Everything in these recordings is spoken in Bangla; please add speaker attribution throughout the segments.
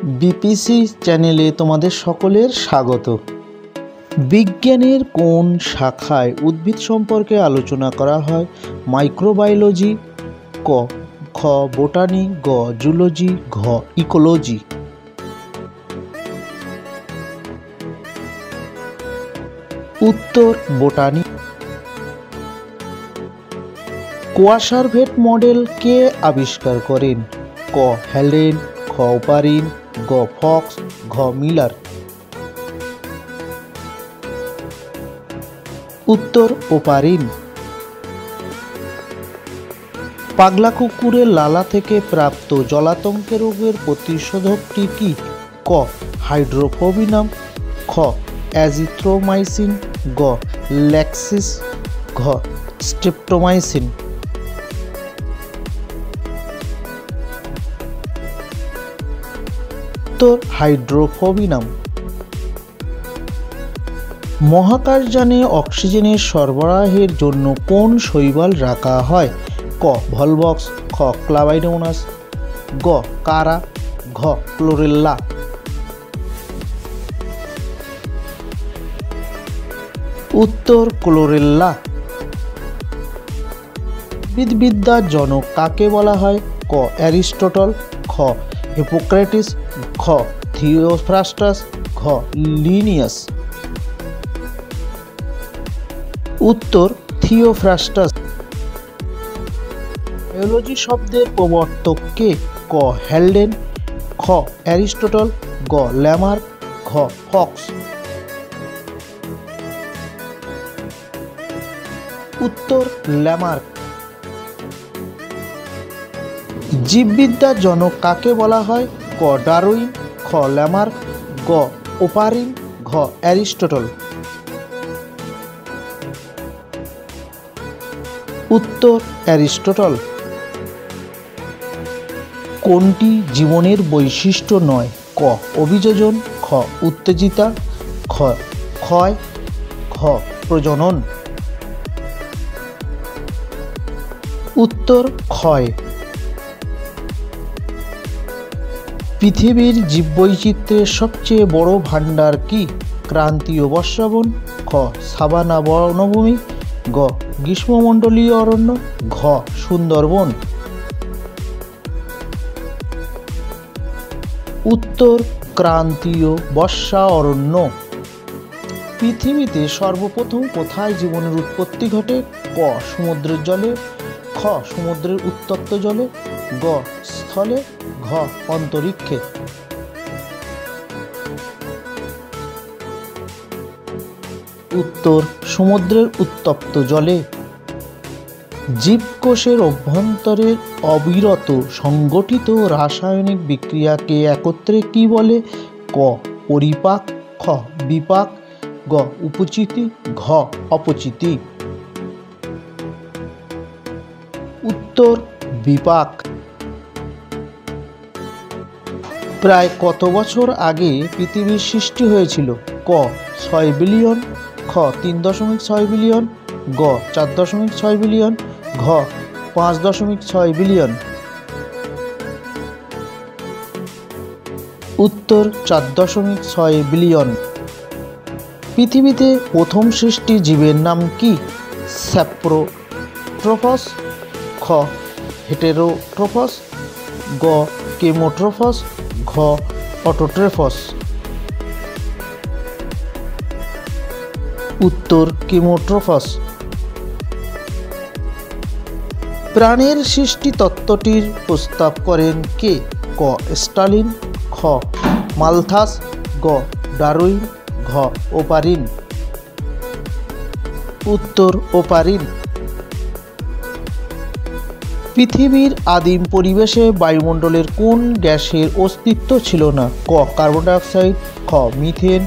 Speaker 1: বিপিসি চ্যানেলে তোমাদের সকলের স্বাগত। বিজ্ঞানের কোন শাখায় উদ্ভিদ সম্পর্কে আলোচনা করা হয়? মাইক্রোবায়োলজি, ক খ বোটানি, গ জুলজি, ঘ ইকোলজি। উত্তর বোটানি। কোয়াসারভেট মডেল কে আবিষ্কার করেন? ক হ্যালেন, খ ওপারিন, গ ফক্স, ঘ মিলার। উত্তর ওপারিন। পাগলা কুকুরের লালা থেকে প্রাপ্ত জলাতঙ্ক রোগের প্রতিষেধকটি কি? ক হাইড্রোফোবিনাম, খ অ্যাজিথ্রোমাইসিন, গ ল্যাক্সিস, ঘ স্ট্রেপ্টোমাইসিন। উত্তর হাইড্রোফোবিনাম। মহাকাশযানে অক্সিজেনের সরবরাহের জন্য কোন শৈবাল রাখা হয়? ক ভলভক্স, খ ক্লাবাইডোনাস, গ কারা, ঘ ক্লোরেল্লা। উত্তর ক্লোরেল্লা। উদ্ভিদবিদ্যার জনক কাকে বলা হয়? ক অ্যারিস্টটল, খ হিপোক্রেটিস, খ থিওফ্রাস্টাস, ঘ লিনিয়াস। উত্তর থিওফ্রাস্টাস। বায়োলজি শব্দের প্রবর্তক কে? ক হ্যালডেন, খ অ্যারিস্টটল, গ ল্যামার্ক, ঘ ফক্স। উত্তর ল্যামার্ক। জীববিদ্যার জনক কাকে বলা হয়? ক ডারউইন, খ ল্যামার্ক, গ ওপারিন, ঘ অ্যারিস্টটল। উত্তর অ্যারিস্টটল। কোনটি জীবনের বৈশিষ্ট্য নয়? ক অভিযোজন, খ উত্তেজিতা, খ ক্ষয়, ঘ প্রজনন। উত্তর ক্ষয়। পৃথিবীর জীববৈচিত্র্যের সবচেয়ে বড় ভাণ্ডার কি? ক্রান্তীয় বর্ষাবন, খ সাভানা বনভূমি, গ গ্রীষ্মমণ্ডলীয় অরণ্য, ঘ সুন্দরবন। উত্তর ক্রান্তীয় বর্ষা অরণ্য। পৃথিবীতে সর্বপ্রথম কোথায় জীবনের উৎপত্তি ঘটে? ক সমুদ্রের জলে, খ সমুদ্রের উত্তপ্ত জলে, গ স্থলে, ঘ অন্তরিক্ষে। উত্তর সমুদ্রের উত্তপ্ত জলে। জীবকোষের অভ্যন্তরে অবিরত সংগঠিত রাসায়নিক বিক্রিয়াকে একত্রে কি বলে? ক পরিপাক, খ বিপাক, গ উপচিতি, ঘ অপচিতি। উত্তর বিপাক। প্রায় কত বছর আগে পৃথিবীর সৃষ্টি হয়েছিল? ক 6 বিলিয়ন, খ 3.6 বিলিয়ন, গ 4.6 বিলিয়ন, ঘ 5.6 বিলিয়ন। উত্তর 4.6 বিলিয়ন। পৃথিবীতে প্রথম সৃষ্টি জীবের নাম কি? স্যাপ্রোট্রোফস, খ হেটেরোট্রোফস, গ কেমোট্রোফস, ঘ অটোট্রোফস। উত্তর কেমোট্রোফস। প্রাণের সৃষ্টি তত্ত্বটির প্রস্তাব করেন কে? ক স্টালিন, খ মালথাস, গ ডারউইন, ঘ ওপারিন। উত্তর ওপারিন। পৃথিবীর আদিম পরিবেশে বায়ুমণ্ডলের কোন গ্যাসের অস্তিত্ব ছিল না? ক কার্বন ডাইঅক্সাইড, খ মিথেন,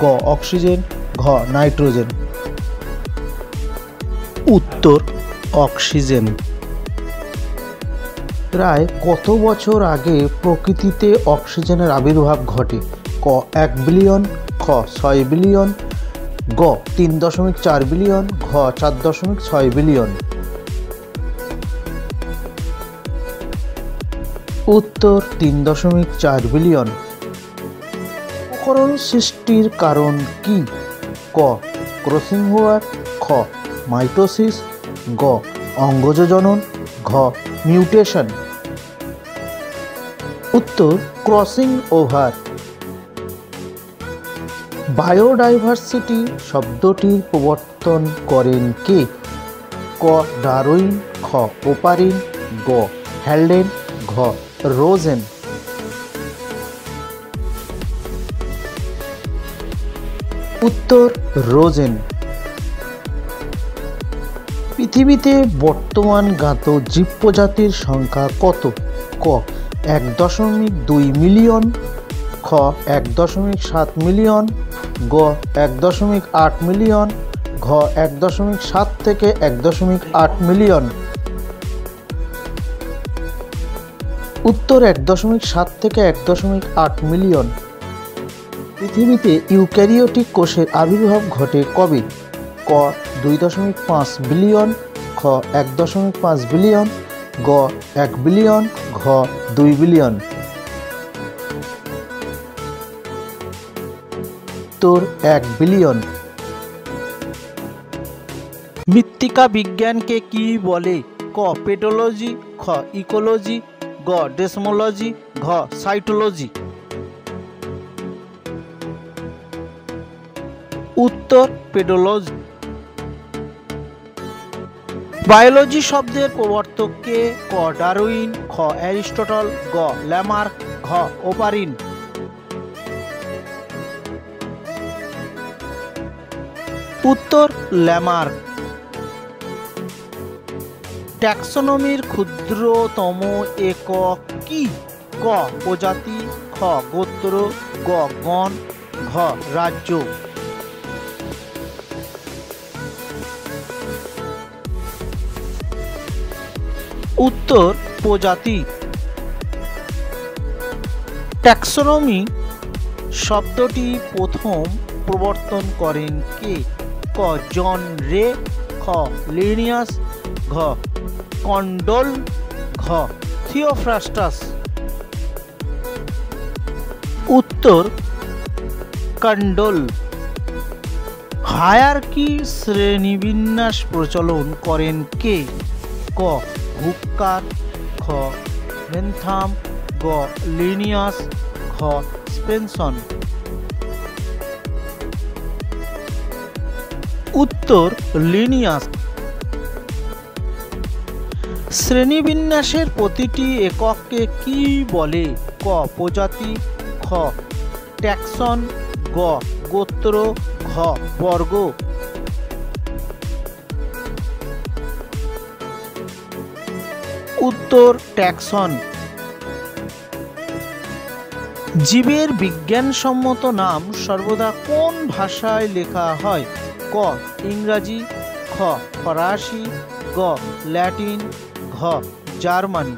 Speaker 1: গ অক্সিজেন, ঘ নাইট্রোজেন। উত্তর অক্সিজেন। প্রায় কত বছর আগে প্রকৃতিতে অক্সিজেনের আবির্ভাব ঘটে? ক 1 বিলিয়ন, খ 6 বিলিয়ন, গ 3.4 বিলিয়ন, ঘ 4.6 বিলিয়ন। উত্তর 3.4 বিলিয়ন। উপকরণ সৃষ্টির কারণ কি? ক ক্রসিং হওয়ার, খ মাইটোসিস, গ অঙ্গজ জনন, ঘ মিউটেশন। উত্তর ক্রসিং ওভার। বায়োডাইভার্সিটি শব্দটির প্রবর্তন করেন কে? ক ডারউইন, খ ওপারিন, গ হ্যালডেন, ঘ রোজেন। উত্তর রোজেন। পৃথিবীতে বর্তমান জ্ঞাত জীব প্রজাতির সংখ্যা কত? ক 1.2 মিলিয়ন, খ 1.7 মিলিয়ন, গ 1.8 মিলিয়ন, ঘ 1.7 থেকে 1.8 মিলিয়ন। উত্তর 1.7 থেকে 1.8 মিলিয়ন। পৃথিবীতে ইউক্যারিওটিক কোষের আবির্ভাব ঘটে কবে? ক 2.5 বিলিয়ন, খ 1.5 বিলিয়ন, গ 1 বিলিয়ন, ঘ 2 বিলিয়ন। উত্তর 1 বিলিয়ন। মৃত্তিকা বিজ্ঞানকে কি বলে? ক পেডোলজি, খ ইকোলজি, গ ডেসমোলজি, ঘ সাইটোলজি। উত্তর পেডোলজি। বায়োলজি শব্দের প্রবর্তক কে? ক ডারউইন, খ অ্যারিস্টটল, গ ল্যামার্ক, ঘ ওপারিন। উত্তর ল্যামার্ক। ট্যাক্সোনমির ক্ষুদ্রতম একক কি? ক প্রজাতি, খ গোত্র, গ গণ, ঘ রাজ্য। উত্তর প্রজাতি। ট্যাক্সোনমি শব্দটি প্রথম প্রবর্তন করেন কে? ক জন রে, খ লিনিয়াস, ঘ কন্ডল, ঘ থিওফ্রাস্টাস। উত্তর কন্ডল। হায়ারার্কি শ্রেণীবিন্যাস প্রচলন করেন কে? ক হুক্কার, খ বেন্থাম, গ লিনিয়াস, ঘ স্পেনসন। উত্তর লিনিয়াস। শ্রেণীবিন্যাসের প্রতিটি একককে কি বলে? ক প্রজাতি, খ ট্যাক্সন, গ গোত্র, ঘ বর্গ। উত্তর ট্যাক্সন। জীবের বিজ্ঞানসম্মত নাম সর্বদা কোন ভাষায় লেখা হয়? ক ইংরাজি, খ ফরাসি, গ ল্যাটিন, ঘ জার্মানি।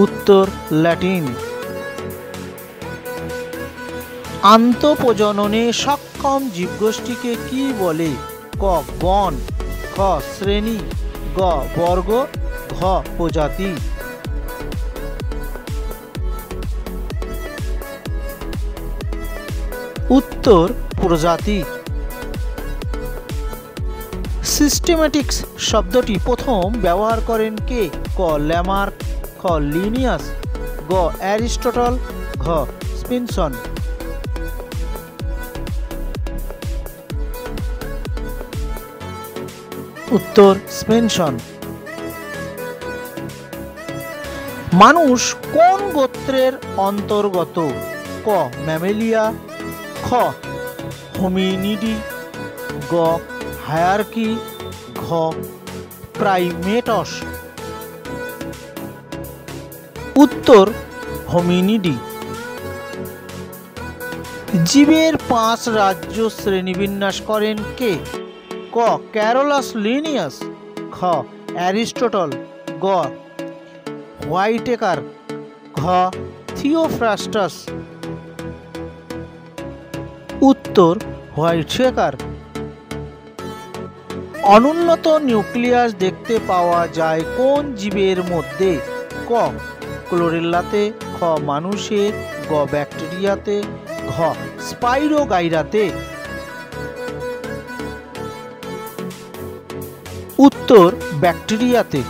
Speaker 1: উত্তর ল্যাটিন। আন্তঃপ্রজননে সক্ষম জীবগোষ্ঠীকে কি বলে? ক গণ, খ শ্রেণী, গ বর্গ, ঘ প্রজাতি। উত্তর প্রজাতি। সিস্টেম্যাটিক্স শব্দটি প্রথম ব্যবহার করেন কে? ক ল্যামার্ক, খ লিনিয়াস, গ অ্যারিস্টটল, ঘ স্পেনসন। উত্তর স্পেনসন। মানুষ কোন গোত্রের অন্তর্গত? ক ম্যামেলিয়া, খ হোমিনিডি, গ হায়ারার্কি, ঘ প্রাইমেটস। উত্তর হোমিনিডি। জীবের 5 রাজ্য শ্রেণীবিন্যাস করেন কে? ক ক্যারোলাস লিনিয়াস, খ অ্যারিস্টটল, গ হোয়াইটেকার, ঘ থিওফ্রাস্টাস। উত্তর হোয়াইটেকার। অনুন্নত নিউক্লিয়াস দেখতে পাওয়া যায় কোন জীবের মধ্যে? ক ক্লোরেল্লাতে, খ মানুষে, গ ব্যাকটেরিয়াতে, ঘ স্পাইরোগাইরাতে। উত্তর ব্যাকটেরিয়াতে।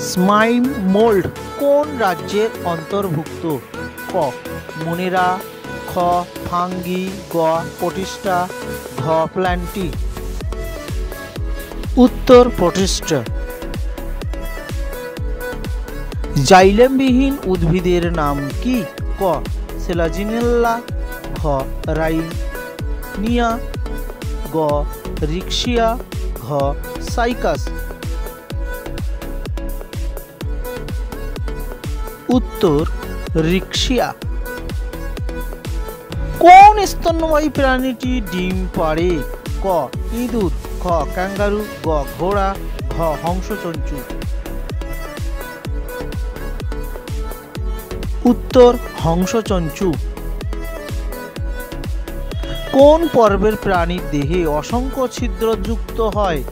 Speaker 1: স্মাইল মোল্ড কোন রাজ্যের অন্তর্ভুক্ত? ক মোনেরা, খ ফাঙ্গি, গ প্রোটিস্টা, ঘ প্ল্যান্টি। উত্তর প্রোটিস্টা। জাইলেমবিহীন উদ্ভিদের নাম কি? ক সেলাজিনেল্লা, খ রাইনিয়া, গ রিক্সিয়া, ঘ সাইকাস। উত্তর রিক্সিয়া। কোন স্তন্যপায়ী প্রাণীটি ডিম পাড়ে? ক ইঁদুর, খ ক্যাঙ্গারু, গ ঘোড়া, ঘ হংসচঞ্চু। উত্তর হংসচঞ্চু। কোন পর্বের প্রাণীর দেহে অসংখ্য ছিদ্রযুক্ত হয়?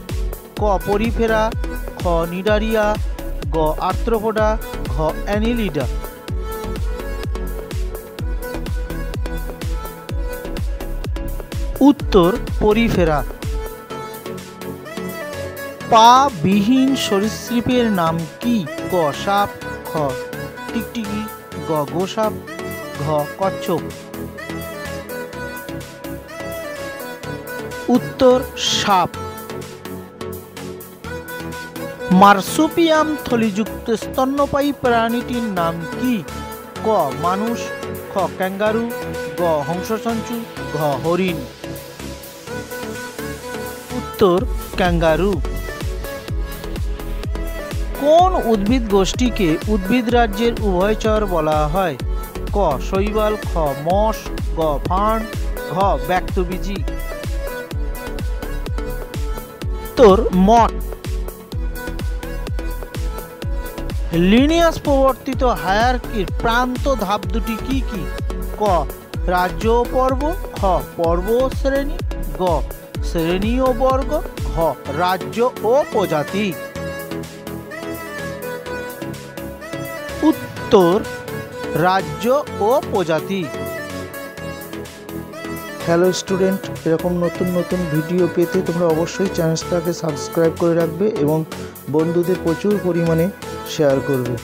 Speaker 1: ক পরিফেরা, খ নিডারিয়া, গ আর্থ্রোপোডা, ঘ অ্যানিলিডা। উত্তর পরিফেরা। পা বিহীন সরীসৃপের নাম কি? ক সাপ, খ টিকটিকি, গ গোসাপ, ঘ কচ্ছপ। উত্তর সাপ। মার্সুপিয়াম থলিযুক্ত স্তন্যপায়ী প্রাণীটির নাম কি? ক মানুষ, খ ক্যাঙ্গারু, গ হংসচঞ্চু, ঘ হরিণ। উত্তর ক্যাঙ্গারু। কোন উদ্ভিদ গোষ্ঠীকে উদ্ভিদ রাজ্যের উভয়চর বলা হয়? ক শৈবাল, খ মশ, গ ফার্ন, ঘ ব্যক্তবীজী। উত্তর মঠ। লিনিয়াস প্রবর্তিত হায়ারার্কির প্রান্ত ধাপ দুটি কি কি? ক রাজ্য ও পর্ব, খ পর্ব ও শ্রেণী, গ শ্রেণী ও বর্গ, ঘ রাজ্য ও প্রজাতি। উত্তর রাজ্য ও প্রজাতি। হ্যালো স্টুডেন্ট, এরকম নতুন নতুন ভিডিও পেতে তোমরা অবশ্যই চ্যানেলটাকে সাবস্ক্রাইব করে রাখবে এবং বন্ধুদের প্রচুর পরিমাণে শেয়ার করবে।